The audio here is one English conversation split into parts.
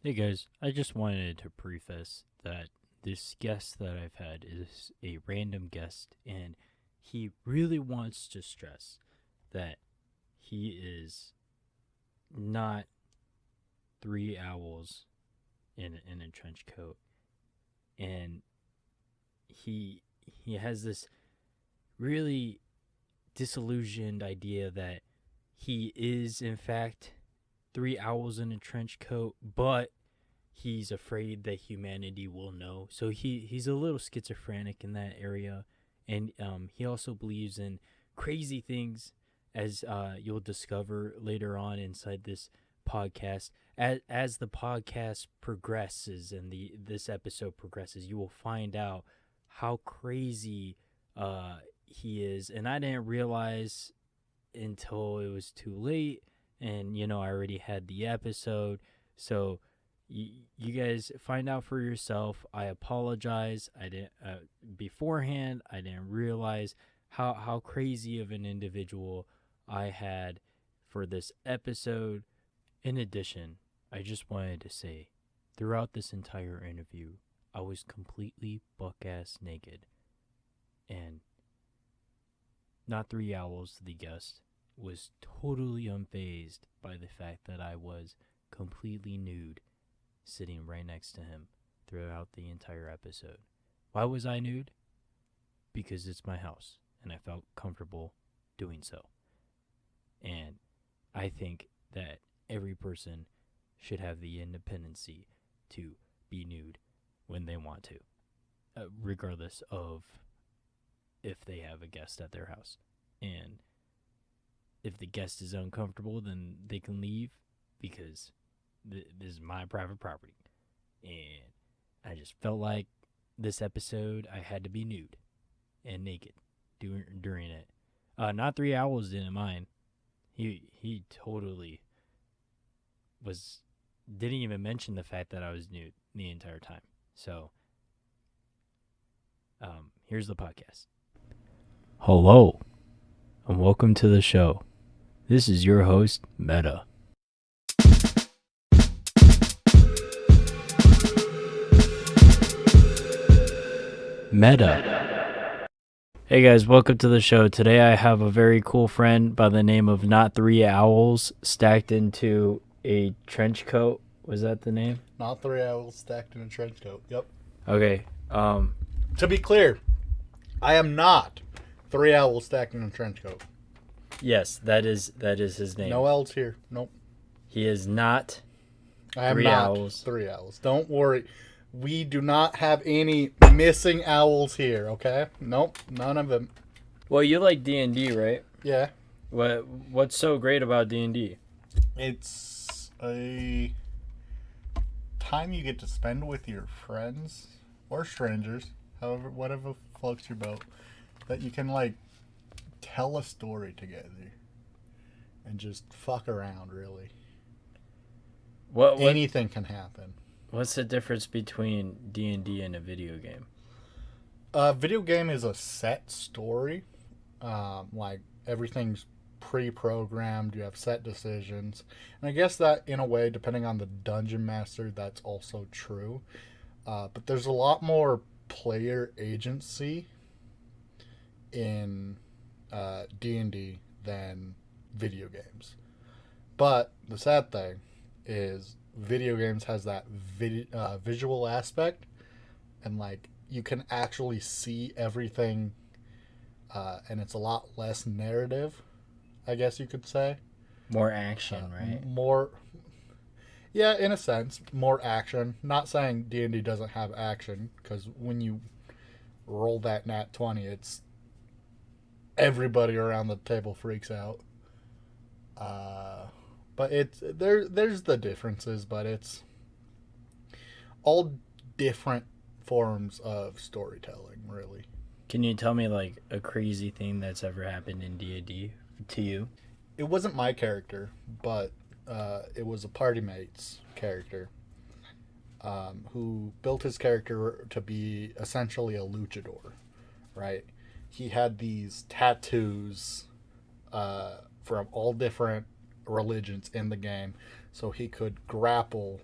Hey guys, I just wanted to preface that this guest that I've had is a random guest, and he really wants to stress that he is not three owls in a trench coat, and he has this really disillusioned idea that he is in fact three owls in a trench coat, but he's afraid that humanity will know. So he's a little schizophrenic in that area, and he also believes in crazy things, as you'll discover later on inside this podcast. As the podcast progresses and this episode progresses, you will find out how crazy he is, and I didn't realize until it was too late, and I already had the episode, so you guys find out for yourself. I apologize. I didn't beforehand. I didn't realize how crazy of an individual I had for this episode. In addition, I just wanted to say, throughout this entire interview, I was completely buck-ass naked, and not three owls, the guest, was totally unfazed by the fact that I was completely nude sitting right next to him throughout the entire episode. Why was I nude? Because it's my house, and I felt comfortable doing so. And I think that every person should have the independency to be nude when they want to, regardless of if they have a guest at their house. And if the guest is uncomfortable, then they can leave, because this is my private property. And I just felt like this episode I had to be nude and naked during it. Not three owls didn't mind. He totally didn't even mention the fact that I was nude the entire time. So here's the podcast. Hello, and welcome to the show. This is your host, Meta. Meta. Hey guys, welcome to the show. Today I have a very cool friend by the name of Not Three Owls stacked into a trench coat. Was that the name? Not three owls stacked in a trench coat. Yep. Okay. To be clear, I am not three owls stacked in a trench coat. Yes, that is his name. No owls here. Nope. He is not I am three not owls. three owls. Don't worry. We do not have any missing owls here, okay? Nope, none of them. Well, you like D&D, right? Yeah. What's so great about D&D? It's a time you get to spend with your friends or strangers, however, whatever floats your boat, that you can, tell a story together and just fuck around, really. What Anything can happen. What's the difference between D&D and a video game? A video game is a set story. Everything's pre-programmed. You have set decisions. And I guess that, in a way, depending on the dungeon master, that's also true. But there's a lot more player agency in D&D than video games. But the sad thing is video games has that visual aspect, and you can actually see everything, and it's a lot less narrative, I guess you could say. More action, right? More, yeah, in a sense, more action. Not saying D&D doesn't have action, because when you roll that nat 20, it's everybody around the table freaks out. But there's the differences, but it's all different forms of storytelling, really. Can you tell me a crazy thing that's ever happened in D&D to you? It wasn't my character, but it was a party mate's character, who built his character to be essentially a luchador, right? He had these tattoos from all different religions in the game, so he could grapple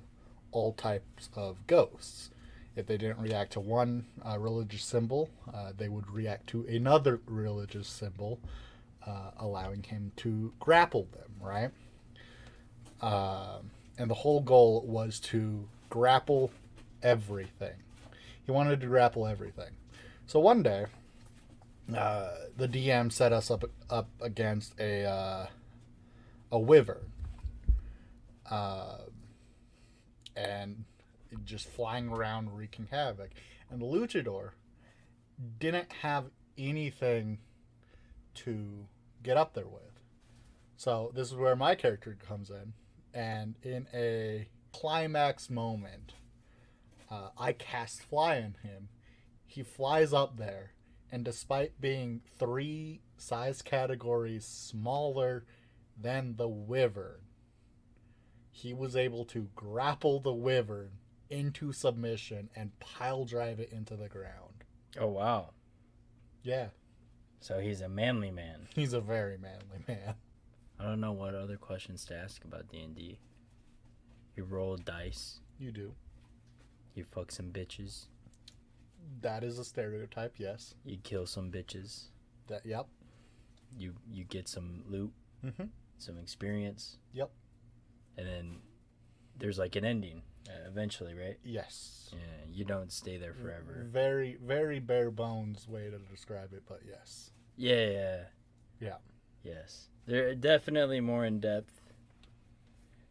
all types of ghosts. If they didn't react to one religious symbol, they would react to another religious symbol, allowing him to grapple them, right? And the whole goal was to grapple everything. He wanted to grapple everything. So one day, the DM set us up against a wyvern, and just flying around wreaking havoc. And the luchador didn't have anything to get up there with. So this is where my character comes in, and in a climax moment, I cast fly on him. He flies up there, and despite being 3 size categories smaller than the wyvern, he was able to grapple the wyvern into submission and pile drive it into the ground. Oh, wow. Yeah. So he's a manly man. He's a very manly man. I don't know what other questions to ask about D&D. You roll dice. You do. You fuck some bitches. That is a stereotype, yes. You kill some bitches. Yep. You get some loot. Mm-hmm. Some experience. Yep. And then there's like an ending eventually, right? Yes. Yeah, you don't stay there forever. Very, very bare bones way to describe it, but yes. Yeah. Yes. They're definitely more in depth.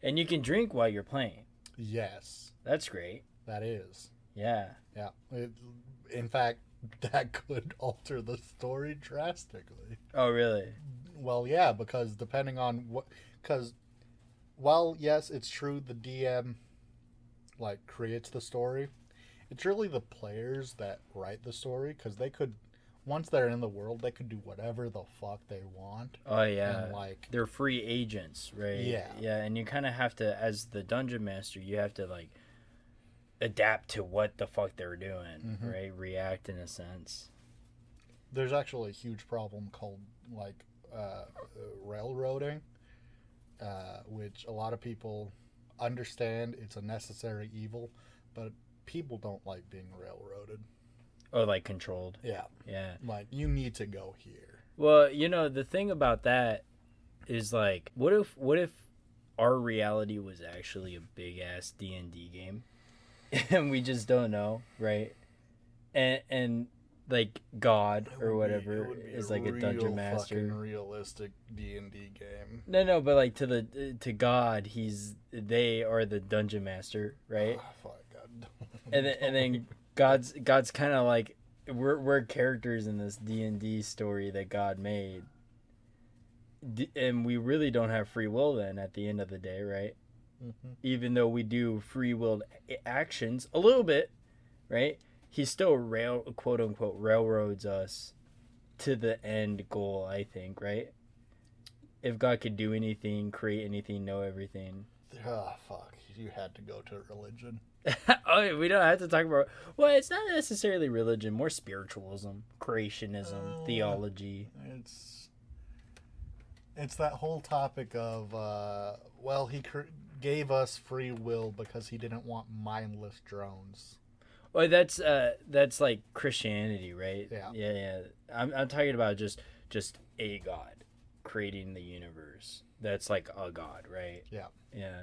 And you can drink while you're playing. Yes. That's great. That is. Yeah. Yeah. In fact, that could alter the story drastically. Oh, really? Well, yeah, because depending on what... Because, while, yes, it's true the DM, like, creates the story, it's really the players that write the story, because they could... Once they're in the world, they could do whatever the fuck they want. Oh, yeah. And, like... They're free agents, right? Yeah. Yeah, and you kind of have to, as the dungeon master, you have to, like, adapt to what the fuck they're doing, right? React in a sense. There's actually a huge problem called, like, railroading, which a lot of people understand it's a necessary evil, but people don't like being railroaded. Oh, like controlled. Yeah. Yeah. Like, you need to go here. Well, you know, the thing about that is, like, what if our reality was actually a big ass D&D game and we just don't know, right? And like God or whatever is like a dungeon master. Fucking realistic D&D game. No, but like to God, they are the dungeon master, right? Oh, fuck God. and then God's kind of like we're characters in this D&D story that God made. And we really don't have free will then at the end of the day, right? Mm-hmm. Even though we do free willed actions a little bit, right? He still quote unquote railroads us to the end goal, I think, right? If God could do anything, create anything, know everything. Oh, fuck. You had to go to religion. Oh, we don't have to talk about... Well, it's not necessarily religion, more spiritualism, creationism, theology. It's that whole topic of, he gave us free will because he didn't want mindless drones. Well, that's like Christianity, right? Yeah. Yeah. I'm talking about just a God creating the universe. That's like a God, right? Yeah. Yeah.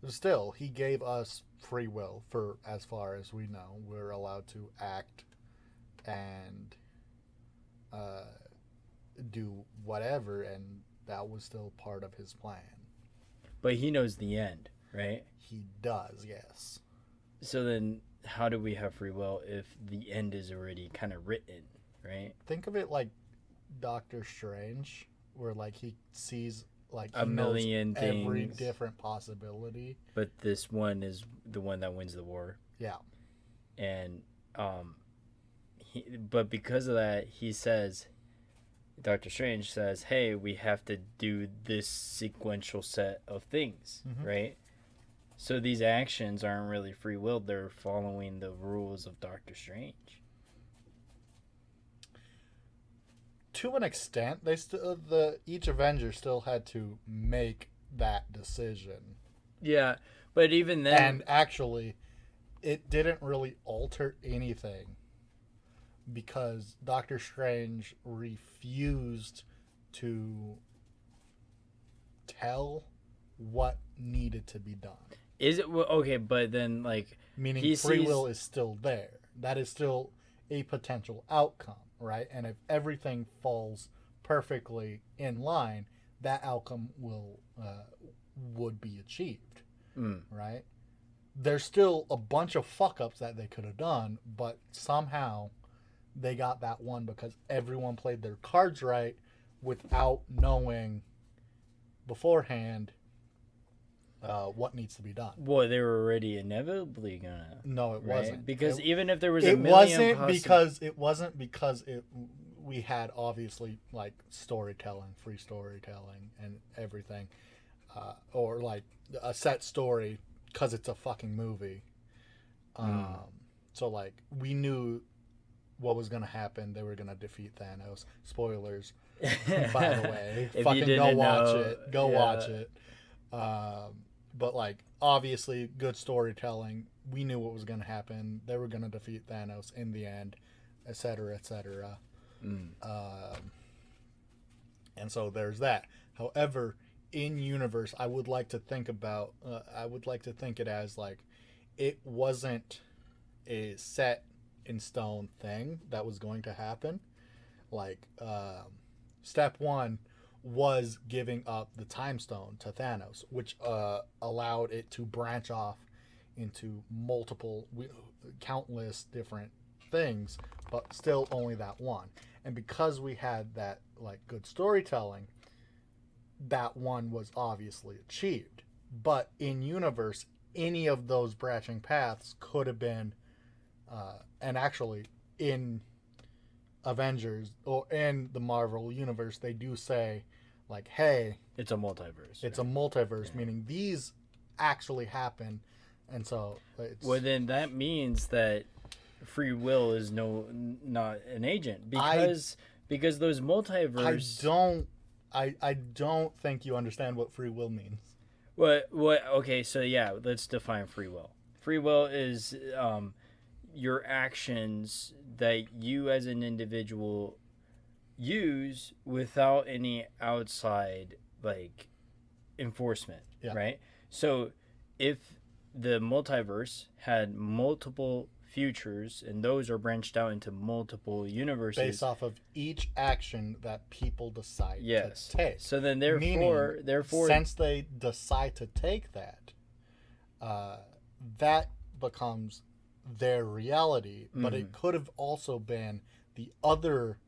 Still, he gave us free will for as far as we know. We're allowed to act and do whatever, and that was still part of his plan. But he knows the end, right? He does, yes. So then how do we have free will if the end is already kind of written, right? Think of it like Doctor Strange, where like he sees like a million things, every different possibility. But this one is the one that wins the war. Yeah. And but because of that, Doctor Strange says, hey, we have to do this sequential set of things, right? So these actions aren't really free willed. They're following the rules of Doctor Strange. To an extent, each Avenger still had to make that decision. Yeah, But even then, And actually, it didn't really alter anything because Doctor Strange refused to tell what needed to be done. is it okay? But then, like, Meaning he free sees, will is still there. That is still a potential outcome, right? And if everything falls perfectly in line, that outcome would be achieved, right? There's still a bunch of fuck ups that they could have done, but somehow they got that one because everyone played their cards right without knowing beforehand what needs to be done. well, they were already inevitably gonna. No, it Right? wasn't. Because even if there was It a million wasn't because we had obviously like storytelling, free storytelling, and everything, or like a set story because it's a fucking movie. So like we knew what was gonna happen. They were gonna defeat Thanos. Spoilers, by the way. If you Fucking go didn't watch know, it. Go yeah. watch it. But like obviously good storytelling. We knew what was gonna happen. They were gonna defeat Thanos in the end, etc., etc. And so there's that. However, in universe, I would like to think about. I would like to think it as like it wasn't a set in stone thing that was going to happen. Like step one was giving up the time stone to Thanos, which allowed it to branch off into countless different things, but still only that one. And because we had that like good storytelling, that one was obviously achieved. But in universe, any of those branching paths could have been, and actually in Avengers or in the Marvel universe, they do say like, "Hey, It's a multiverse. it's a multiverse," meaning these actually happen, and so it's. Well, then that means that free will is not an agent because those multiverse. I don't think you understand what free will means. What? Okay, so yeah, let's define free will. Free will is your actions that you as an individual use without any outside like enforcement, Yeah. right? So if the multiverse had multiple futures and those are branched out into multiple universes Based off of each action that people decide yes to take. so then Meaning, therefore since they decide to take that, that becomes their reality, but it could have also been the other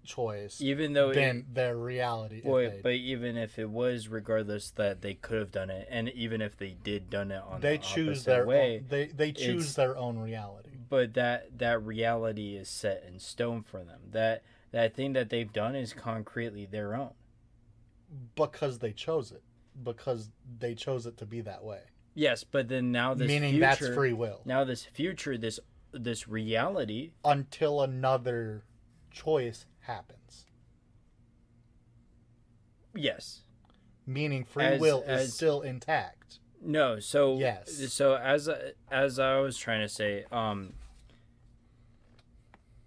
choice even though been their reality. but even if it was regardless that they could have done it and even if they did done it on they the choose opposite their way own, they choose their own reality. But that reality is set in stone for them. That thing that they've done is concretely their own Because they chose it. Because they chose it to be that way. yes, but then now this Meaning future, that's free will. now this future, this reality Until another choice happens. yes. Meaning free will is still intact. No, so yes. So as I was trying to say,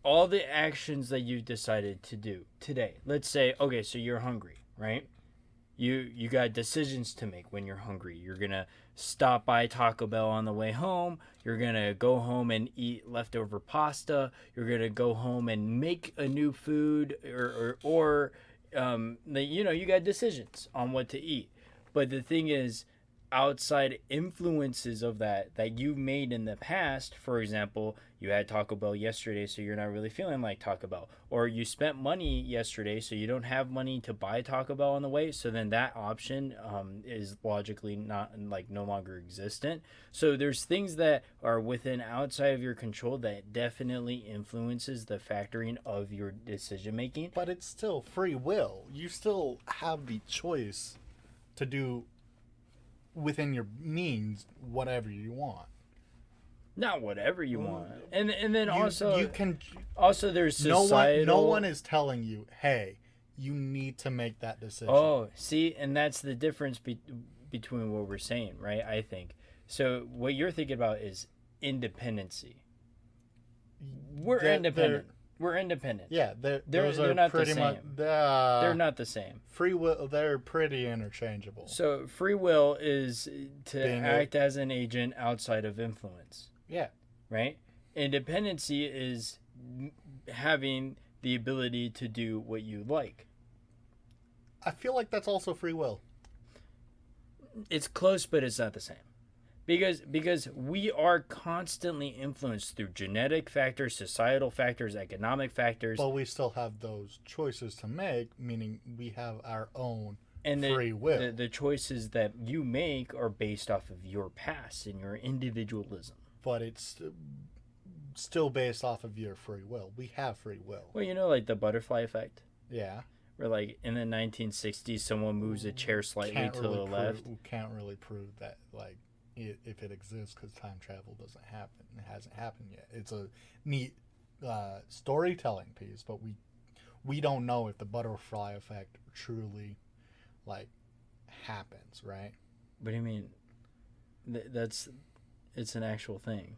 all the actions that you've decided to do today. Let's say, okay, so you're hungry, right? You got decisions to make when you're hungry. You're gonna stop by Taco Bell on the way home. You're gonna go home and eat leftover pasta. You're gonna go home and make a new food, or you got decisions on what to eat. But the thing is, outside influences of that you made in the past. For example, you had Taco Bell yesterday, so you're not really feeling like Taco Bell, or you spent money yesterday, so you don't have money to buy Taco Bell on the way. So then that option is logically not like no longer existent. So there's things that are within outside of your control that definitely influences the factoring of your decision making. But it's still free will. You still have the choice to do within your means whatever you want. Not whatever you want, and then you can also there's societal. No one is telling you, hey, you need to make that decision. Oh, see, and that's the difference between what we're saying, right? I think So what you're thinking about is independency. We're They're- independent. We're independent. Yeah, those they're are not the pretty same. much. They're not the same. Free will. They're pretty interchangeable. So free will is to Being act as an agent outside of influence, Yeah, right? Independency is having the ability to do what you like. I feel like that's also free will. It's close, but it's not the same. Because we are constantly influenced through genetic factors, societal factors, economic factors, But we still have those choices to make, meaning we have our own and free will. the choices that you make are based off of your past and your individualism. But it's still based off of your free will. We have free will. Well, you know, like the butterfly effect, Yeah. where like in the 1960s, someone moves a chair slightly to the left. We can't really prove that, like, if it exists, because time travel doesn't happen. It hasn't happened yet. It's a neat storytelling piece, but we don't know if the butterfly effect truly, like, happens, right? What do you mean? It's an actual thing.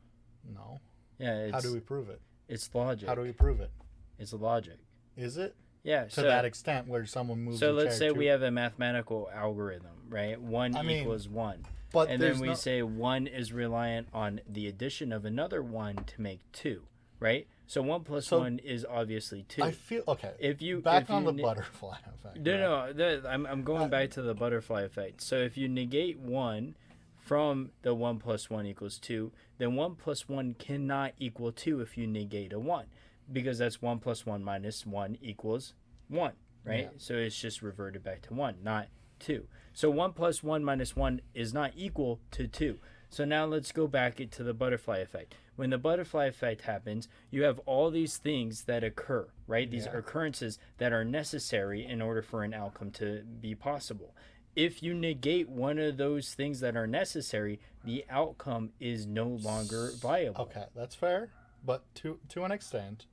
No. Yeah. How do we prove it? It's logic. How do we prove it? It's logic. Is it? Yeah. To that extent where someone moves So a let's say chair we have a mathematical algorithm, right? One equals one. But And then we say one is reliant on the addition of another one to make two, right? So 1 plus 1 is obviously 2. I feel okay. If you on the butterfly effect. No, I'm going back to the butterfly effect. So if you negate 1 from the 1 plus 1 equals 2, then 1 plus 1 cannot equal 2 if you negate a 1, because that's 1 plus 1 minus 1 equals 1, right? Yeah. So it's just reverted back to 1, not 2. So 1 plus 1 minus 1 is not equal to 2. So now let's go back to the butterfly effect. When the butterfly effect happens, you have all these things that occur, right? These occurrences that are necessary in order for an outcome to be possible. If you negate one of those things that are necessary, the outcome is no longer viable. Okay, that's fair. But to an extent,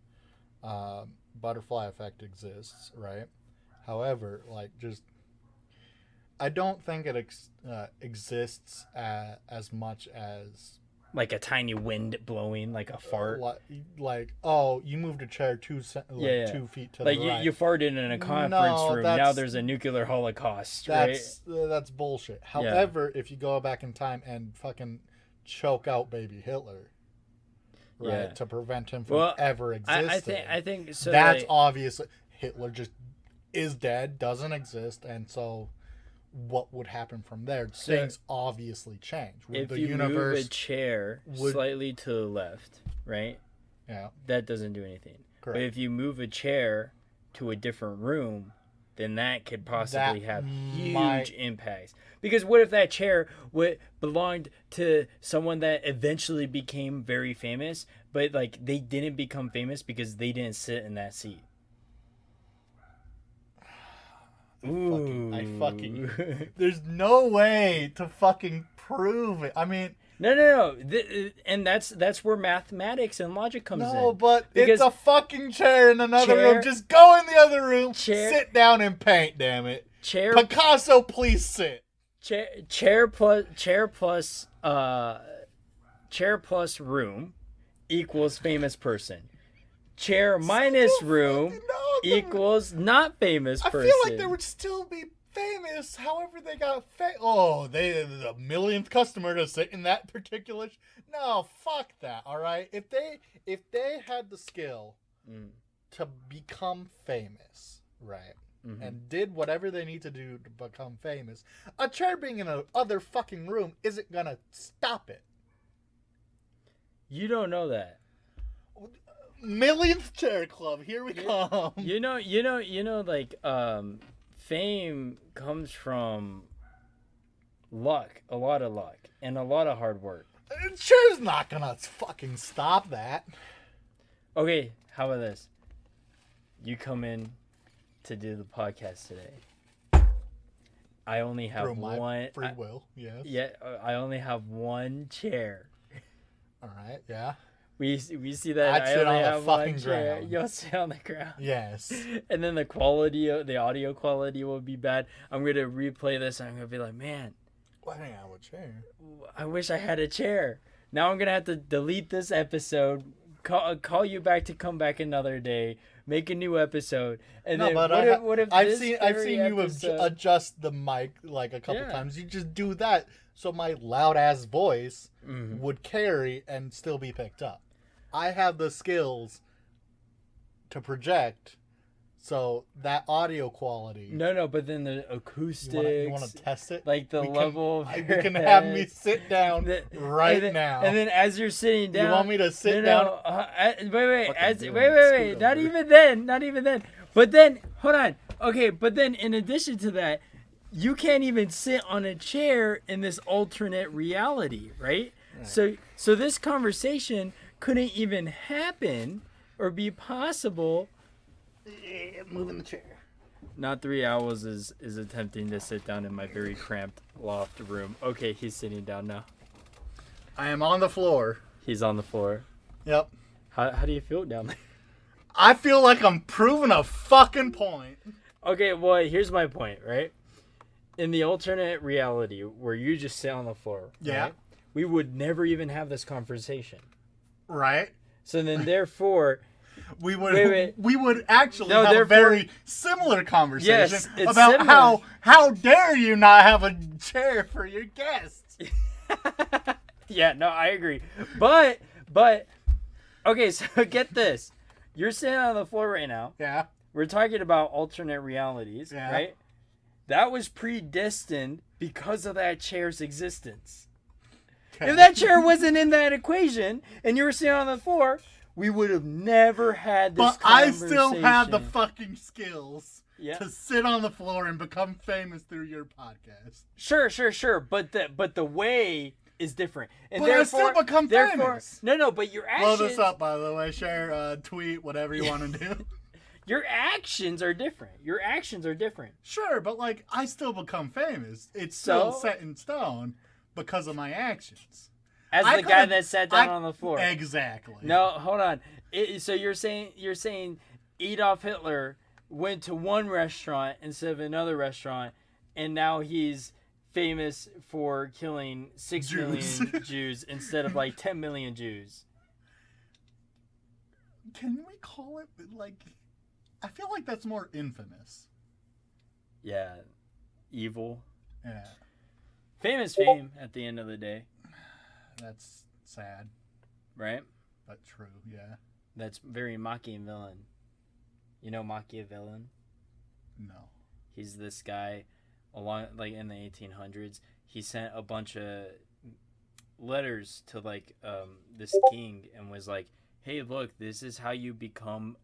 butterfly effect exists, right? However, like, just I don't think it exists as much as like a tiny wind blowing, like a fart. Like, oh, you moved a chair 2 feet to like the right. you farted in a conference room. Now there's a nuclear holocaust. That's bullshit. However, if you go back in time and fucking choke out baby Hitler, right, to prevent him from ever existing, I think so. That's obviously Hitler just is dead, doesn't exist, and so what would happen from there? Things obviously change. If you move a chair slightly to the left, right? Yeah. That doesn't do anything. Correct. But if you move a chair to a different room, then that could possibly have huge impacts. Because what if that chair belonged to someone that eventually became very famous, but like they didn't become famous because they didn't sit in that seat? I fucking there's no way to fucking prove it. I mean, no. And that's where mathematics and logic comes in. No, but it's a fucking chair in another room. Just go in the other room, sit down and paint, damn it. Picasso, please sit. Chair plus room equals famous person. Chair minus room equals not famous person. I feel like they would still be famous. However, they got they the millionth customer to sit in that particular. No, fuck that. All right, if they had the skill to become famous, right, and did whatever they need to do to become famous, a chair being in a other fucking room isn't gonna stop it. You don't know that. Millionth chair club, here we come. You know, like fame comes from luck, a lot of luck, and a lot of hard work. Chair's not gonna fucking stop that. Okay, how about this? You come in to do the podcast today. I only have one free will. Yes. Yeah, I only have one chair. All right. Yeah. We see that I'd sit on the fucking one chair. ground. You'll sit on the ground. Yes. And then the audio quality will be bad. I'm gonna replay this. And I'm gonna be like, man, Why do you have a chair? I wish I had a chair. Now I'm gonna have to delete this episode. Call you back to come back another day. Make a new episode. And then what if I've this seen very you episode... adjust the mic like a couple times. You just do that so my loud ass voice would carry and still be picked up. I have the skills to project, so that audio quality. No, but then the acoustics. You want to test it? Like the level of your You can head. have me sit down now. And then as you're sitting down. You want me to sit down? Wait. Not even then. But then, hold on. Okay, but then in addition to that, you can't even sit on a chair in this alternate reality, right? So this conversation couldn't even happen or be possible. Moving the chair. Not 3 hours is attempting to sit down in my very cramped loft room. Okay, he's sitting down now. I am on the floor. He's on the floor. Yep. How do you feel down there? I feel like I'm proving a fucking point. Okay, well, here's my point, right? In the alternate reality where you just sit on the floor, right, we would never even have this conversation. Right. So then, therefore... We would actually have a very similar conversation about similar. how dare you not have a chair for your guests. Yeah, no, I agree. But okay, so get this. You're sitting on the floor right now. Yeah. We're talking about alternate realities, right? That was predestined because of that chair's existence. Okay. If that chair wasn't in that equation and you were sitting on the floor, we would have never had this conversation. I still have the fucking skills to sit on the floor and become famous through your podcast. Sure. But the way is different. And but I still become famous. No, but your actions... Blow this up, by the way. Share, tweet, whatever you want to do. Your actions are different. Sure, but, like, I still become famous. It's still set in stone because of my actions. As the guy that sat down on the floor. Exactly. No, hold on. So you're saying Adolf Hitler went to one restaurant instead of another restaurant, and now he's famous for killing 6 million Jews instead of like 10 million Jews. Can we call it like? I feel like that's more infamous. Yeah, evil. Yeah. Fame is fame at the end of the day. That's sad. Right? But true, yeah. That's very Machiavellian. You know Machiavellian? No. He's this guy, like in the 1800s. He sent a bunch of letters to like this king and was like, hey, look, this is how you become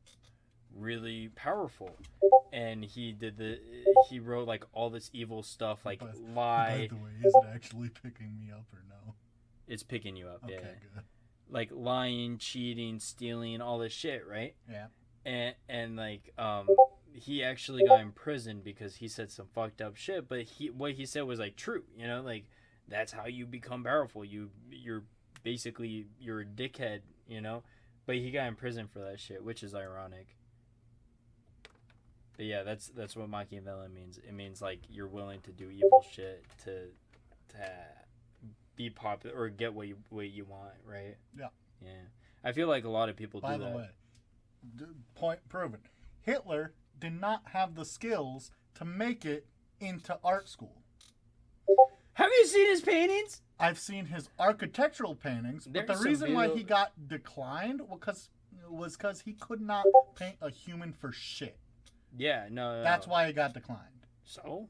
really powerful. And he wrote like all this evil stuff, like lie. By the way, is it actually picking me up or no? It's picking you up, okay, yeah. Good. Like lying, cheating, stealing, all this shit, right? Yeah. And like he actually got imprisoned because he said some fucked up shit, but what he said was like true, you know, like that's how you become powerful. You're basically a dickhead, you know? But he got in prison for that shit, which is ironic. But yeah, that's what Machiavellian means. It means like you're willing to do evil shit to be popular or get what you want, right? Yeah. Yeah. I feel like a lot of people do that. By the way, point proven. Hitler did not have the skills to make it into art school. Have you seen his paintings? I've seen his architectural paintings, but the reason why he got declined was because he could not paint a human for shit. Yeah, no. That's why he got declined. So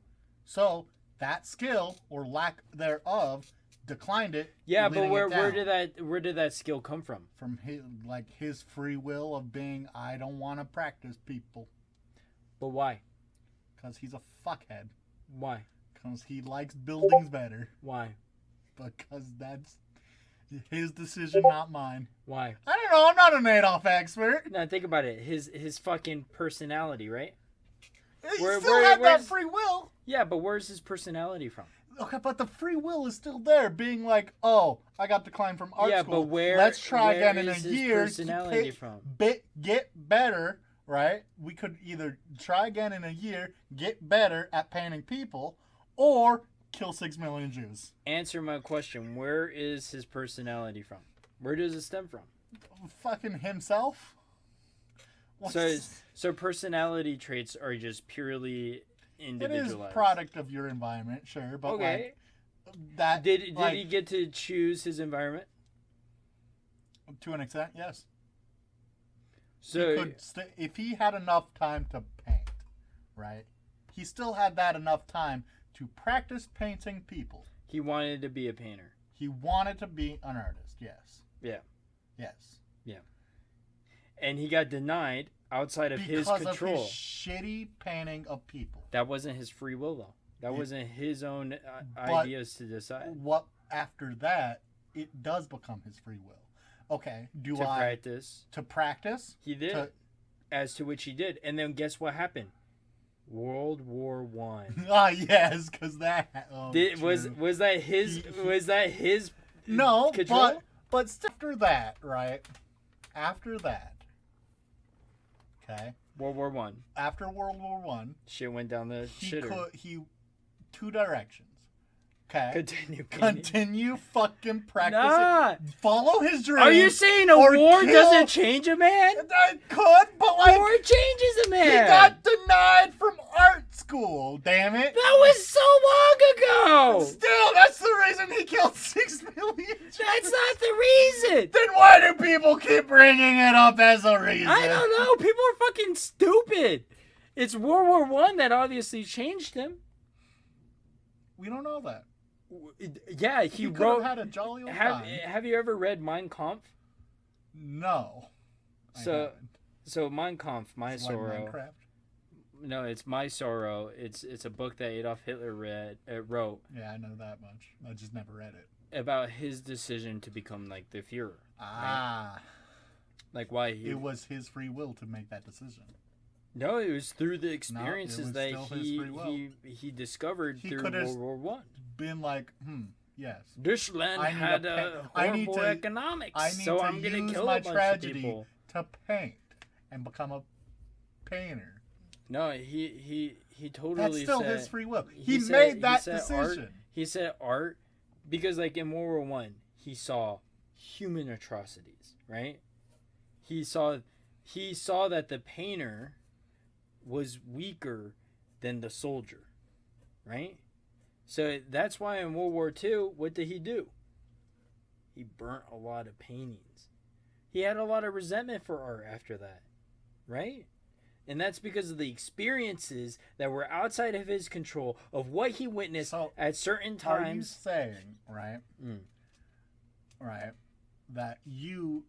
that skill or lack thereof declined it. Yeah, but where did that skill come from? From his free will of being, I don't want to practice people. But why? Because he's a fuckhead. Why? Because he likes buildings better. Why? Because that's his decision, not mine. Why? I don't know. I'm not an Adolf expert. No, think about it. His fucking personality, right? He still had that free will. Yeah, but where's his personality from? Okay, but the free will is still there, being like, oh, I got declined from art school. Yeah, but let's try again in a year. Personality from? Get better, right? We could either try again in a year, get better at painting people, or kill 6 million Jews. Answer my question. Where is his personality from? Where does it stem from? Fucking himself. So personality traits are just purely individualized. It is product of your environment, sure, but okay. That did he get to choose his environment? To an extent, yes. So he could if he had enough time to paint, right? He still had that enough time to practice painting people. He wanted to be a painter. He wanted to be an artist, yes. Yeah. Yes. Yeah. And he got denied outside of his control. Because of his shitty painting of people. That wasn't his free will, though. That wasn't his own ideas to decide. What after that, it does become his free will. Okay, practice? To practice? He did. As to which he did. And then guess what happened? World War One. Ah, yes, because that... was that his No, control? but after that, right? After that, okay? World War One. After World War One... Shit went down the shitter. Two directions. Okay. Continue fucking practicing. Nah. Follow his dream. Are you saying a war doesn't change a man? It could, but like... War changes a man. He got denied from art school, damn it. That was so long ago. Still, that's the reason he killed 6 million. That's not the reason. Then why do people keep bringing it up as a reason? I don't know. People are fucking stupid. It's World War One that obviously changed him. We don't know that. Yeah, he wrote. Had a jolly old time. Have you ever read Mein Kampf? No. So Mein Kampf, My Sorrow. Minecraft? No, it's My Sorrow. It's a book that Adolf Hitler wrote. Yeah, I know that much. I just never read it. About his decision to become like the Führer. Ah. Right? Like why it was his free will to make that decision. No, it was through the experiences that he discovered through World War One. Been like, yes. This land had horrible economics, so I'm gonna kill a bunch of people to paint and become a painter. No, he totally. That's still his free will. He made that decision. He said art because, like in World War One, he saw human atrocities. Right? He saw that the painter was weaker than the soldier, right? So that's why in World War II, what did he do? He burnt a lot of paintings. He had a lot of resentment for art after that, right? And that's because of the experiences that were outside of his control of what he witnessed at certain times. Are you saying, right? Right, that you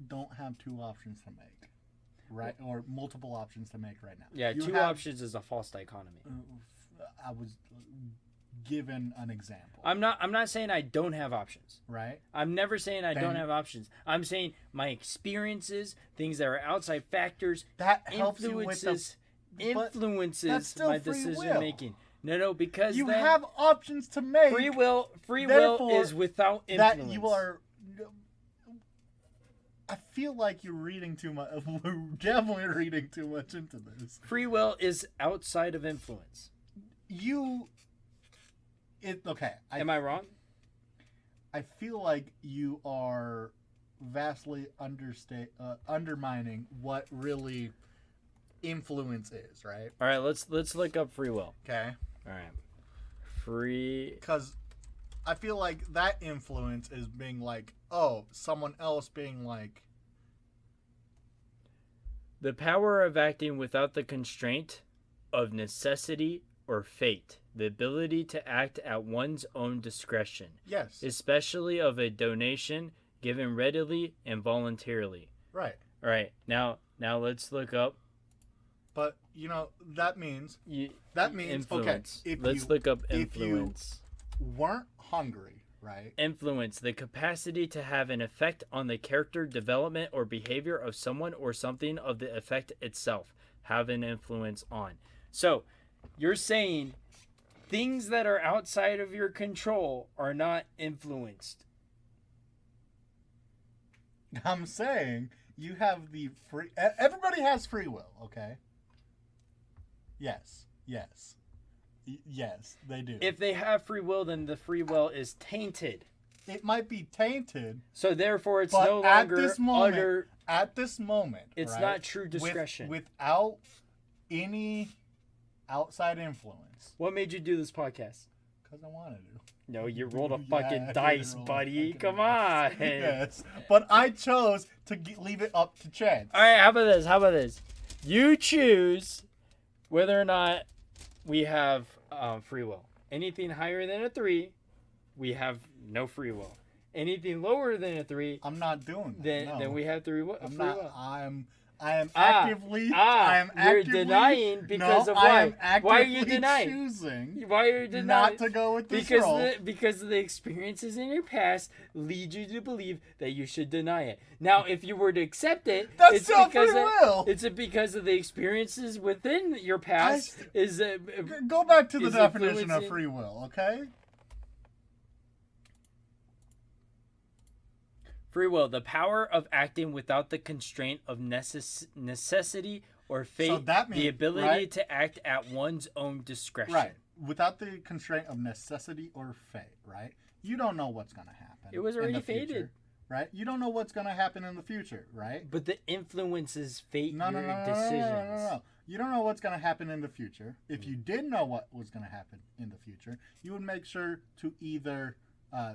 don't have two options to make? Right, or multiple options to make right now. Yeah, two options is a false dichotomy. I was given an example. I'm not saying I don't have options. Right. I'm never saying I don't have options. I'm saying my experiences, things that are outside factors, that influences my decision making. No, because you have options to make. Free will is without influence. That you are. I feel like you're reading too much. We're definitely reading too much into this. Free will is outside of influence. Okay. Am I wrong? I feel like you are vastly undermining what really influence is, right? All right, let's look up free will. Okay. All right. Because I feel like that influence is being like, someone else being like... The power of acting without the constraint of necessity or fate. The ability to act at one's own discretion. Yes. Especially of a donation given readily and voluntarily. Right. All right. Now let's look up. But, that means... influence. Okay. Let's look up influence. If you weren't hungry, right? Influence, the capacity to have an effect on the character development or behavior of someone or something of the effect itself. Have an influence on. So, you're saying things that are outside of your control are not influenced. I'm saying you have the free... Everybody has free will, okay? Yes. Yes, they do. If they have free will, then the free will is tainted. It might be tainted. So therefore, it's but no longer at this moment, it's right, not true discretion. Without any outside influence. What made you do this podcast? Because I wanted to. No, you rolled a fucking dice, buddy. Come on. Yes, but I chose to leave it up to chance. All right, how about this? You choose whether or not we have free will. Anything higher than a 3, we have no free will. Anything lower than a 3, I'm not doing that. Then we have free will. I am actively. You're denying because of why? I am actively why are you denying? Choosing why are you denying? Not to go with this role. Because the experiences in your past lead you to believe that you should deny it. Now, if you were to accept it, that's still free will. It's because of the experiences within your past. Go back to the definition of free will, okay? Free will, the power of acting without the constraint of necessity or fate, so that means, the ability right? to act at one's own discretion. Right. Without the constraint of necessity or fate, right? You don't know what's going to happen. It was already fated. Right? You don't know what's going to happen in the future, right? But the influences fate your decisions. No. You don't know what's going to happen in the future. If you did know what was going to happen in the future, you would make sure to either...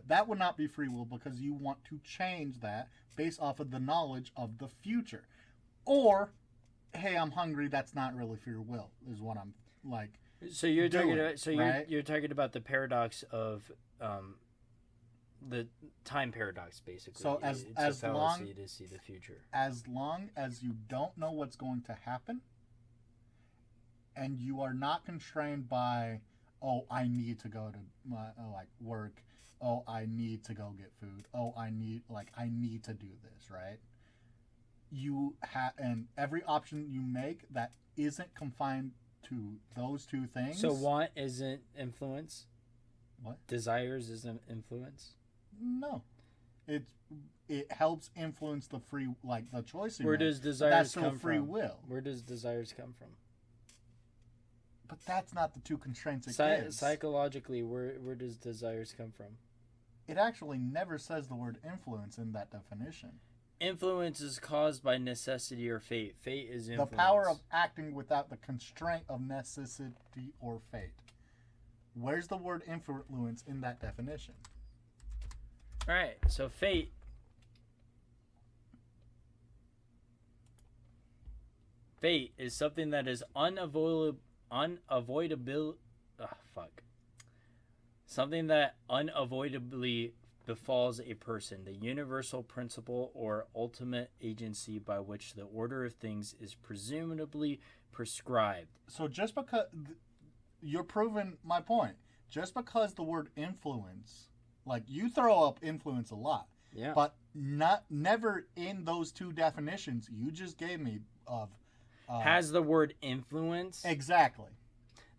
that would not be free will because you want to change that based off of the knowledge of the future. Or, hey, I'm hungry, that's not really free will, is what I'm like. So you're doing, you're talking about the paradox of the time paradox, basically. So it's as a fallacy to see the future. As long as you don't know what's going to happen, and you are not constrained by, oh, I need to go to my work. Oh, I need to go get food. Oh, I need to do this, right? You have, and every option you make that isn't confined to those two things. So want isn't influence? What? Desires isn't influence? No. It helps influence the free, the choice you Where make. does desires that's come still free from? will. Where does desires come from? But that's not the two constraints it gives. Psychologically, where does desires come from? It actually never says the word influence in that definition. Influence is caused by necessity or fate. Fate is influence. The power of acting without the constraint of necessity or fate. Where's the word influence in that definition? All right, so fate. Fate is something that is unavoidable. Something that unavoidably befalls a person, the universal principle or ultimate agency by which the order of things is presumably prescribed. So just because you're proving my point, just because the word influence, you throw up influence a lot, yeah, but never in those two definitions you just gave me of has the word influence. Exactly.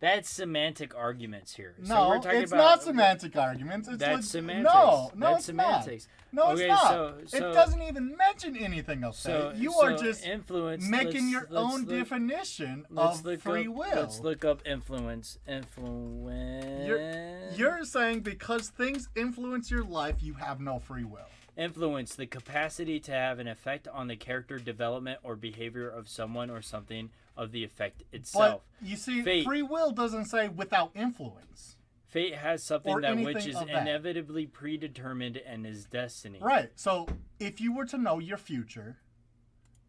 That's semantic arguments here. No, so we're talking it's about, not semantic arguments. That's semantics. No, that's it's semantics. Not. No, okay, it's not. So, it doesn't even mention anything of fate. You are just influence, making your own definition of free will. Let's look up influence. Influence. You're saying because things influence your life, you have no free will. Influence, the capacity to have an effect on the character development or behavior of someone or something of the effect itself. But you see, fate, free will doesn't say without influence. Fate has something which is inevitably predetermined and is destiny. Right. So if you were to know your future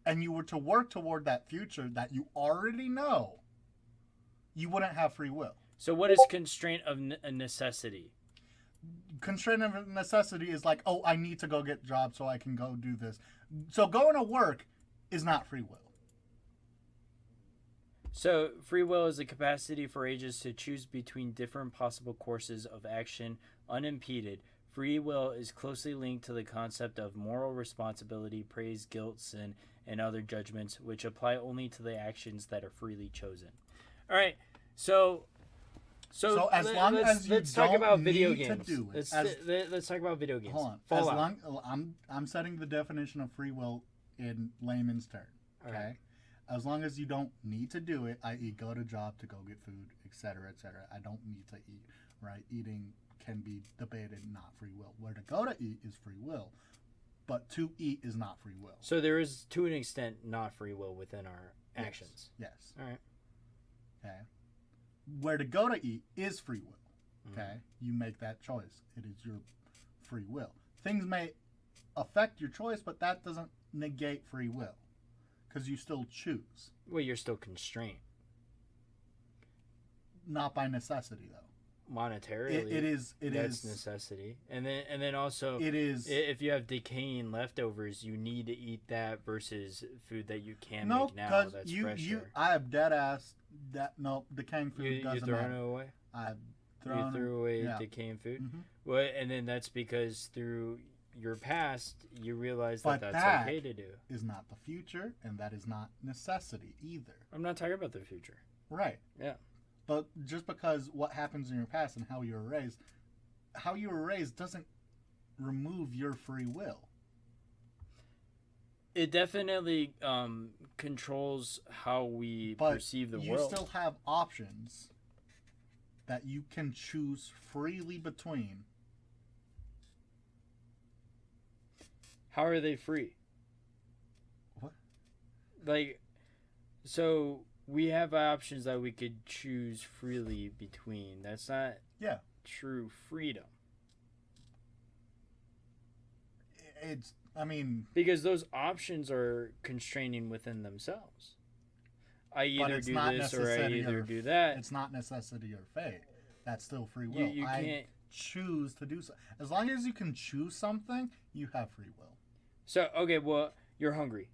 and you were to work toward that future that you already know, you wouldn't have free will. So what is constraint of necessity? Constraint of necessity is oh, I need to go get a job so I can go do this. So going to work is not free will. So free will is the capacity for ages to choose between different possible courses of action unimpeded. Free will is closely linked to the concept of moral responsibility, praise, guilt, sin, and other judgments, which apply only to the actions that are freely chosen. All right, so as long as you let's talk about video need games. To do it. Let's talk about video games. Hold on. I'm setting the definition of free will in layman's terms. Okay. Right. As long as you don't need to do it, i.e., go to job to go get food, etc., etc. I don't need to eat, right? Eating can be debated, not free will. Where to go to eat is free will, but to eat is not free will. So there is, to an extent, not free will within our actions. Yes. All right. Okay. Where to go to eat is free will. Okay. You make that choice. It is your free will. Things may affect your choice, but that doesn't negate free will. Because you still choose. Well, you're still constrained. Not by necessity, though. Monetarily, that's necessity. And then also, it is. If you have decaying leftovers, you need to eat that versus food that you can make now. That's fresher. I have dead ass. Decaying food doesn't matter. You thrown it away. You threw away decaying food. Mm-hmm. Well, and then that's because through your past, you realize that's okay to do. Is not the future, and that is not necessity either. I'm not talking about the future. Right. Yeah. But just because what happens in your past and how you were raised doesn't remove your free will. It definitely controls how we perceive the world. You still have options that you can choose freely between. How are they free? What? So we have options that we could choose freely between. That's not true freedom. Because those options are constraining within themselves. I either do this or I either do that. It's not necessity or fate. That's still free will. You can't choose to do so. As long as you can choose something, you have free will. So, okay, well, you're hungry.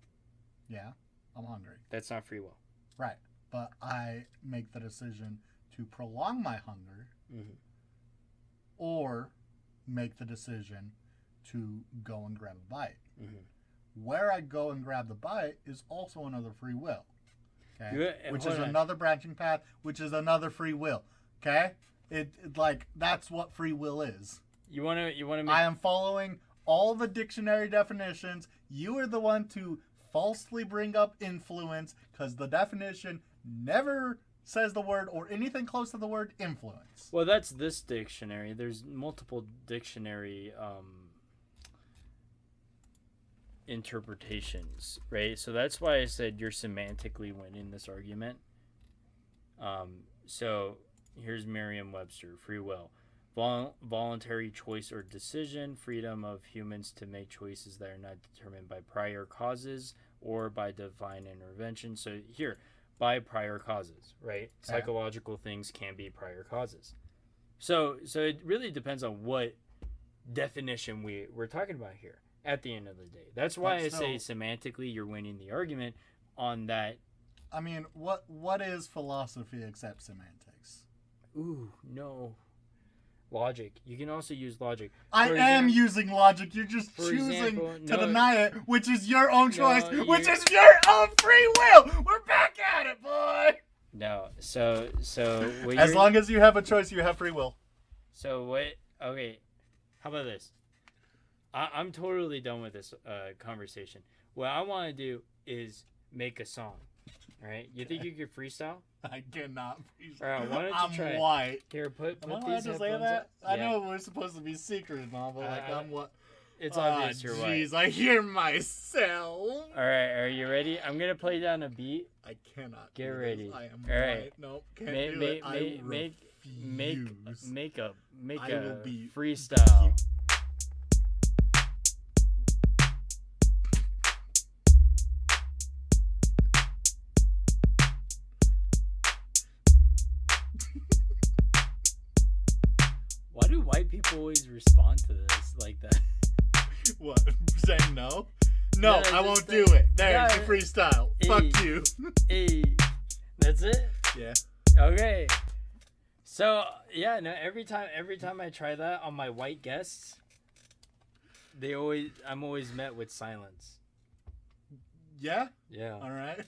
Yeah, I'm hungry. That's not free will. Right. But I make the decision to prolong my hunger or make the decision to go and grab a bite. Where I go and grab the bite is also another free will. Okay? Which is another branching path, which is another free will. Okay? That's what free will is. You want to I am following all the dictionary definitions. You are the one to falsely bring up influence because the definition never says the word or anything close to the word influence. Well, that's this dictionary. There's multiple dictionary interpretations, right? So that's why I said you're semantically winning this argument. So here's Merriam-Webster: free will. Voluntary choice or decision, freedom of humans to make choices that are not determined by prior causes or by divine intervention. So here, by prior causes, right? Yeah. Psychological things can be prior causes. So it really depends on what definition we're talking about here at the end of the day. That's why I say semantically you're winning the argument on that. I mean, what is philosophy except semantics? Ooh, no. Logic. You can also use logic. I am using logic. You're just choosing to deny it, which is your own choice, which is your own free will. We're back at it, boy. No. So as long as you have a choice, you have free will. So what? Okay. How about this? I'm totally done with this conversation. What I want to do is make a song. All right? You think you could freestyle? I cannot freestyle. All right, why don't you try I'm white. Here, put Am I these allowed to say headphones that? on. I know we're supposed to be secret and all, but I'm what? It's obvious you're white. Jeez, I hear myself. All right, are you ready? I'm gonna play down a beat. I cannot. Get ready. I am all right. white. Nope, can't do it. I make a be freestyle. Why do white people always respond to this like that? What? Saying no? No, I won't do it. There's your freestyle. Fuck you. That's it? Yeah. Okay. So, yeah, no, every time I try that on my white guests, I'm always met with silence. Yeah? Yeah. All right.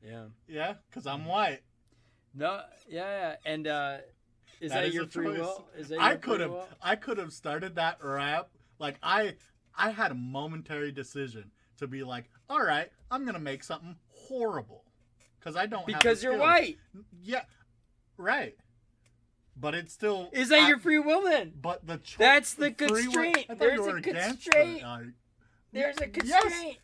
Yeah. Yeah, because I'm white. No, yeah. And is that your free will? Is that I could have started that rap. Like I had a momentary decision to be like, all right, I'm gonna make something horrible because I don't because have you're white. Yeah, right. But it's still is that your free will then? But that's the constraint. There's a constraint. There's a constraint. Yes.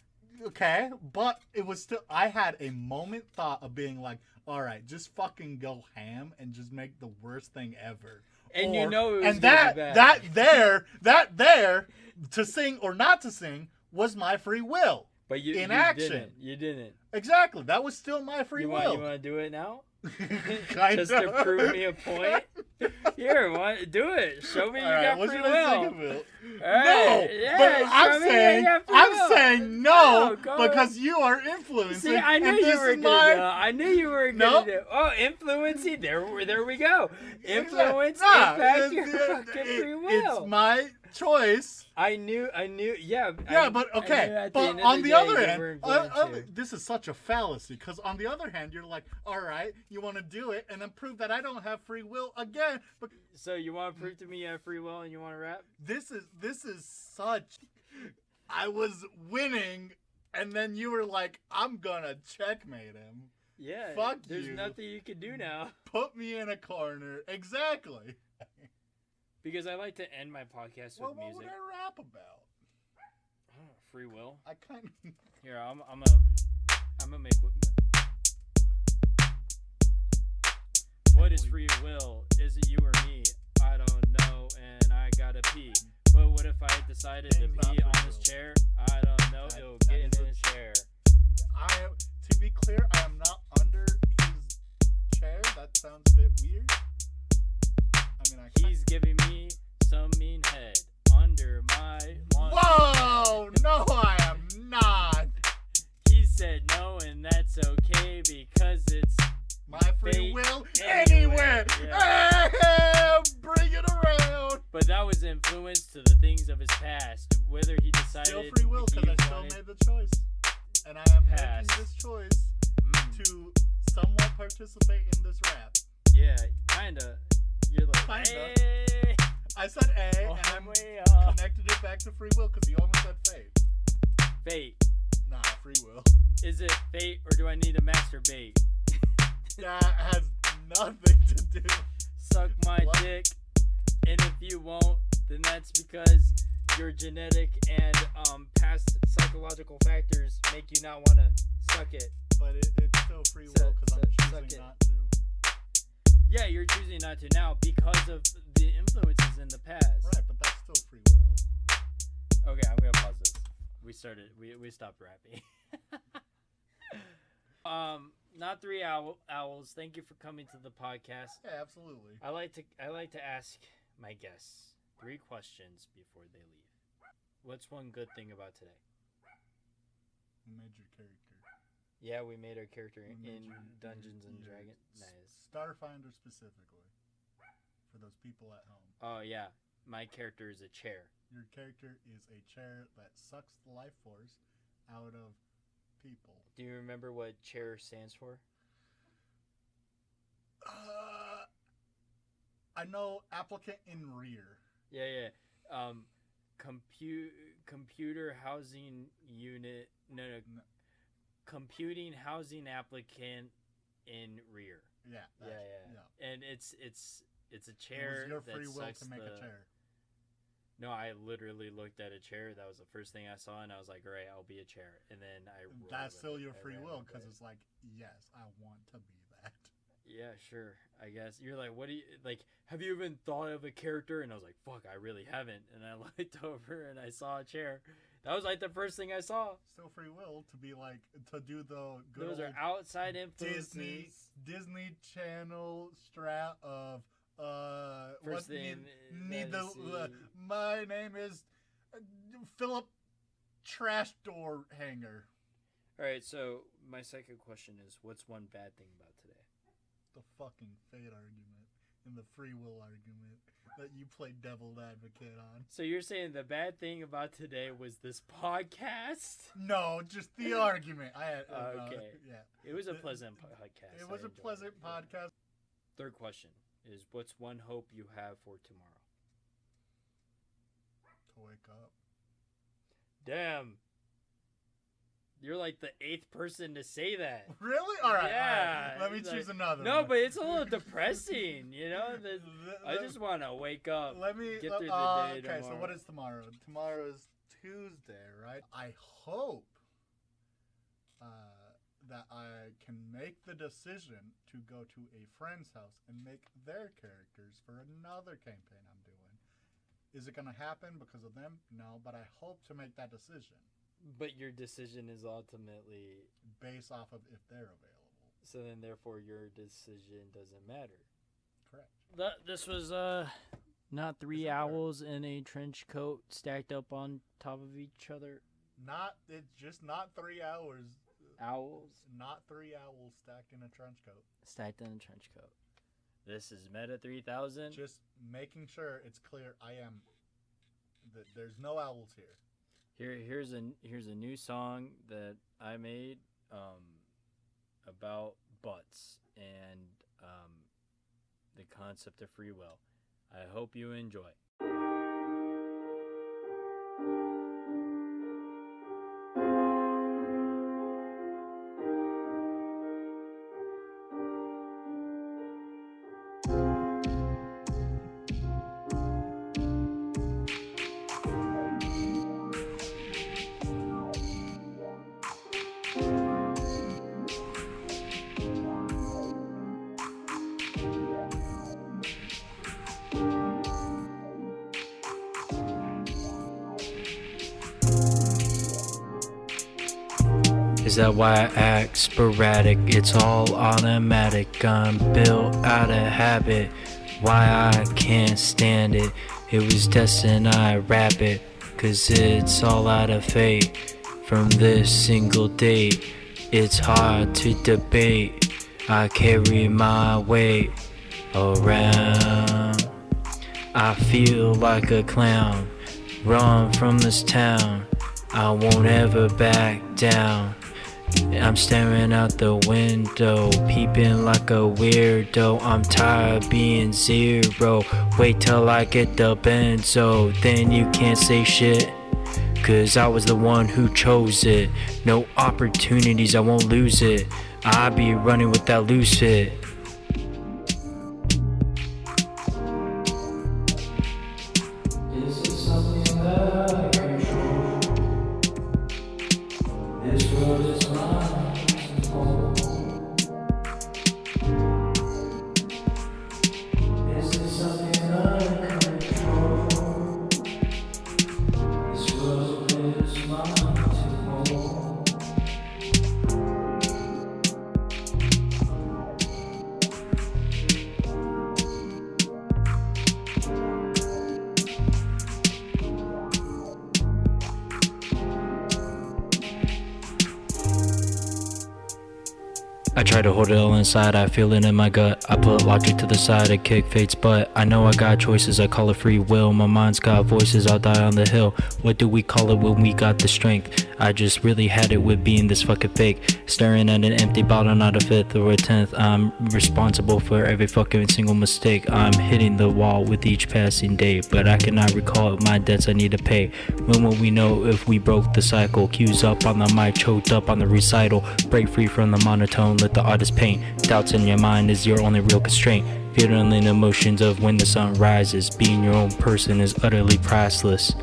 Okay, but it was still. I had a moment thought of being like, all right, just fucking go ham and just make the worst thing ever. And you know it was and that there to sing or not to sing was my free will. But you action. You didn't. Exactly. That was still my free will. You want to do it now? Just to prove me a point? Here, do it. Show me you got free will. No, yeah, but I'm saying no because you are influencing. See, I knew you were good. I knew you were good. Nope. Oh, influencing. There we go. Influence impact your fucking free will. It's my choice. I knew. Yeah. Yeah, but okay. But on the other hand, this is such a fallacy because on the other hand, you're like, all right, you want to do it and then prove that I don't have free will again. But so you want to prove to me you have free will and you want to rap? This is such. I was winning, and then you were like, I'm gonna checkmate him. Yeah. Fuck there's you. There's nothing you can do now. Put me in a corner. Exactly. Because I like to end my podcast with music. What would I rap about? I don't know, free will. I kind of. Here, I'm gonna make. What is free will? Is it you or me? I don't know, and I gotta pee. But what if I decided to pee on this chair? I don't know. It'll get in this chair. To be clear, I am not under his chair. That sounds a bit weird. He's giving me some mean head under my lawn. Whoa! No, I am not. He said no, and that's okay because it's my free will anywhere. Yeah. Hey, bring it around. But that was influenced to the things of his past. Whether he decided still free will because I still made the choice, and I am making this choice to somewhat participate in this rap. Yeah, kinda. You're like, hey. I said A, and I connected it back to free will because you almost said fate. Fate. Nah, free will. Is it fate or do I need to masturbate? That has nothing to do. Suck my dick, and if you won't, then that's because your genetic and past psychological factors make you not want to suck it. But it's still free will because I'm choosing not to. Yeah, you're choosing not to now because of the influences in the past. Right, but that's still free will. Okay, I'm gonna pause this. We stopped rapping. Not three owls. Thank you for coming to the podcast. Yeah, absolutely. I like to ask my guests 3 questions before they leave. What's one good thing about today? We made your character. Yeah, we made our character in Dungeons and Dragons. Nice. Starfinder specifically. For those people at home. Oh, yeah. My character is a chair. Your character is a chair that sucks the life force out of people. Do you remember what chair stands for? I know applicant in rear. Yeah. Computer housing unit. No. Computing housing applicant in rear. Yeah. And it's a chair. It was your free that will sucks to make a chair. No, I literally looked at a chair. That was the first thing I saw, and I was like, "All right, I'll be a chair." And then that's still your free will because it's like, yes, I want to be that. Yeah, sure. I guess you're like, what do you like? Have you even thought of a character? And I was like, fuck, I really haven't. And I looked over and I saw a chair. That was like the first thing I saw. Still free will to be like to do the good. Those are outside influences. Disney Channel strat of first thing my name is Philip Trash Door Hanger. All right, so my second question is, what's one bad thing about today? The fucking fate argument and the free will argument that you played devil's advocate on. So you're saying the bad thing about today was this podcast? No, just the argument. I had okay. Yeah. It was a pleasant podcast. It was a pleasant podcast. Third question is, what's one hope you have for tomorrow? To wake up. Damn. You're like the 8th person to say that. Really? All right. Yeah. All right. Let me choose another. No, one. but it's a little depressing, you know. I just want to wake up. Get through the day. Okay. Tomorrow. So what is tomorrow? Tomorrow is Tuesday, right? I hope that I can make the decision to go to a friend's house and make their characters for another campaign I'm doing. Is it going to happen because of them? No, but I hope to make that decision. But your decision is ultimately based off of if they're available. So then, therefore, your decision doesn't matter. Correct. This was not 3 owls in a trench coat stacked up on top of each other. It's just not 3 hours. Owls? Not 3 owls stacked in a trench coat. Stacked in a trench coat. This is Meta 3000. Just making sure it's clear there's no owls here. Here's a new song that I made about butts and the concept of free will. I hope you enjoy. Is that why I act sporadic? It's all automatic. I'm built out of habit. Why I can't stand it. It was destined I rap it. Cause it's all out of fate. From this single date, it's hard to debate. I carry my weight around. I feel like a clown. Run from this town. I won't ever back down. I'm staring out the window, peeping like a weirdo. I'm tired of being zero. Wait till I get the benzo, then you can't say shit. Cause I was the one who chose it. No opportunities, I won't lose it. I be running with that loose fit. Is it something that I control? This world is mine to hold. Is it something I control? This world is mine to hold. I try to hold it all inside, I feel it in my gut. I put logic to the side, I kick fate's butt. I know I got choices, I call it free will. My mind's got voices, I'll die on the hill. What do we call it when we got the strength? I just really had it with being this fucking fake. Staring at an empty bottle, not a 5th or a 10th. I'm responsible for every fucking single mistake. I'm hitting the wall with each passing day, but I cannot recall my debts I need to pay. When will we know if we broke the cycle? Cues up on the mic, choked up on the recital. Break free from the monotone, let the artist paint. Doubts in your mind is your only real constraint. Feeling the emotions of when the sun rises. Being your own person is utterly priceless.